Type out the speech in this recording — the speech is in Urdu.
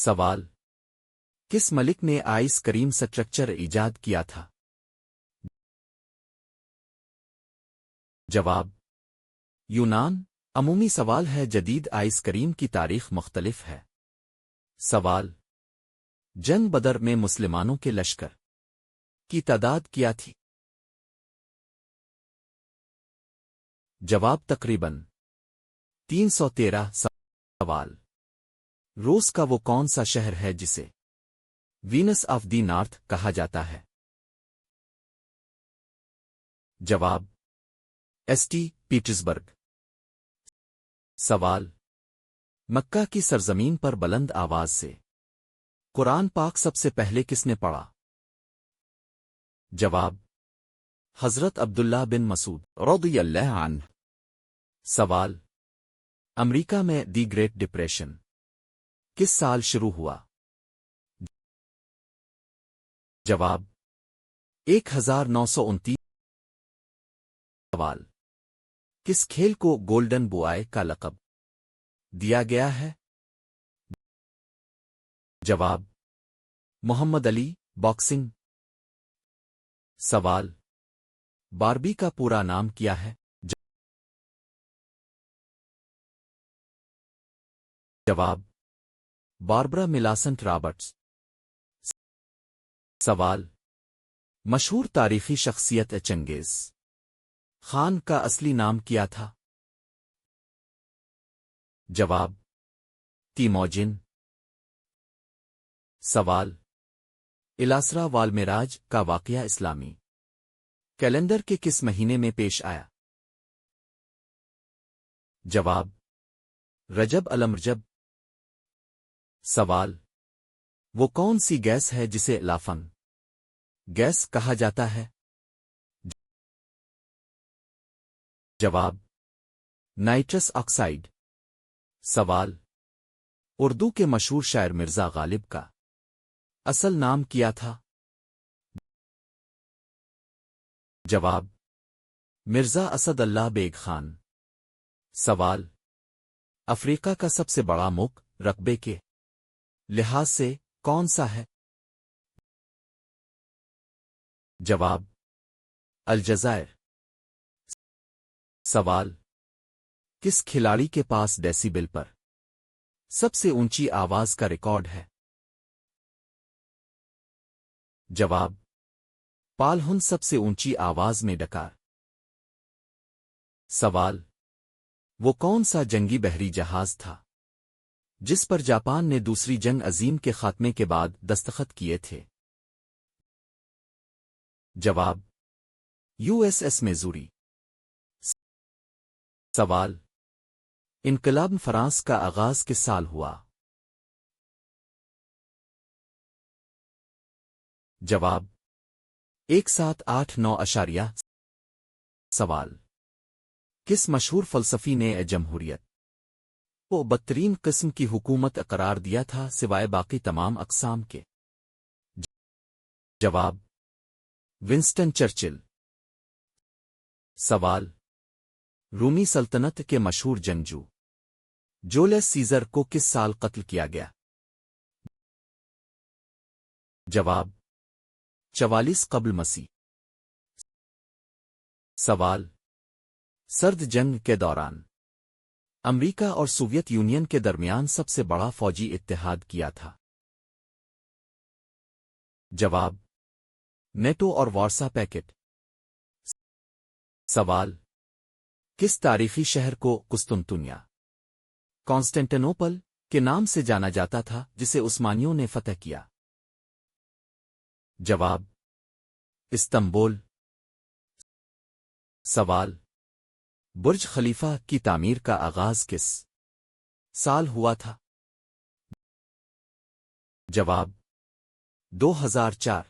سوال: کس ملک نے آئس کریم اسٹرکچر ایجاد کیا تھا؟ جواب: یونان۔ عمومی سوال ہے، جدید آئس کریم کی تاریخ مختلف ہے۔ سوال: جنگ بدر میں مسلمانوں کے لشکر کی تعداد کیا تھی؟ جواب: تقریباً 313۔ سوال: روس کا وہ کون سا شہر ہے جسے وینس آف دی نارتھ کہا جاتا ہے؟ جواب: ایسٹی پیٹرزبرگ۔ سوال: مکہ کی سرزمین پر بلند آواز سے قرآن پاک سب سے پہلے کس نے پڑھا؟ جواب: حضرت عبداللہ بن مسعود رضی اللہ عنہ۔ سوال: امریکہ میں دی گریٹ ڈپریشن کس سال شروع ہوا؟ جواب: 1929۔ سوال: کس کھیل کو گولڈن بوائے کا لقب دیا گیا ہے؟ جواب: محمد علی باکسنگ۔ سوال: باربی کا پورا نام کیا ہے؟ جواب: باربرا میلاسنٹ رابرٹس۔ سوال: مشہور تاریخی شخصیت چنگیز خان کا اصلی نام کیا تھا؟ جواب: تیموجن۔ سوال: الاسرا والمعراج کا واقعہ اسلامی کیلنڈر کے کس مہینے میں پیش آیا؟ جواب: رجب الامرجب۔ سوال: وہ کون سی گیس ہے جسے لافنگ گیس کہا جاتا ہے؟ جواب: نائٹرس آکسائڈ۔ سوال: اردو کے مشہور شاعر مرزا غالب کا اصل نام کیا تھا؟ جواب: مرزا اسد اللہ بیگ خان۔ سوال: افریقہ کا سب سے بڑا ملک رقبے کے لحاظ سے کون سا ہے؟ جواب: الجزائر۔ سوال: کس کھلاڑی کے پاس ڈیسیبل پر سب سے اونچی آواز کا ریکارڈ ہے؟ جواب: پال ہن سب سے اونچی آواز میں ڈکار۔ سوال: وہ کون سا جنگی بحری جہاز تھا جس پر جاپان نے دوسری جنگ عظیم کے خاتمے کے بعد دستخط کیے تھے؟ جواب: USS میزوری۔ سوال: انقلاب فرانس کا آغاز کس سال ہوا؟ جواب: 1789۔ سوال: کس مشہور فلسفی نے جمہوریت کو بدترین قسم کی حکومت قرار دیا تھا سوائے باقی تمام اقسام کے؟ جواب: ونسٹن چرچل۔ سوال: رومی سلطنت کے مشہور جنگجو جولیس سیزر کو کس سال قتل کیا گیا؟ جواب: 44 قبل مسیح۔ سوال: سرد جنگ کے دوران امریکہ اور سوویت یونین کے درمیان سب سے بڑا فوجی اتحاد کیا تھا؟ جواب: نیٹو اور وارسا پیکٹ۔ سوال: کس تاریخی شہر کو قسطنطنیہ کانسٹینٹینوپل کے نام سے جانا جاتا تھا جسے عثمانیوں نے فتح کیا؟ جواب: استنبول۔ سوال: برج خلیفہ کی تعمیر کا آغاز کس سال ہوا تھا؟ جواب: 2004۔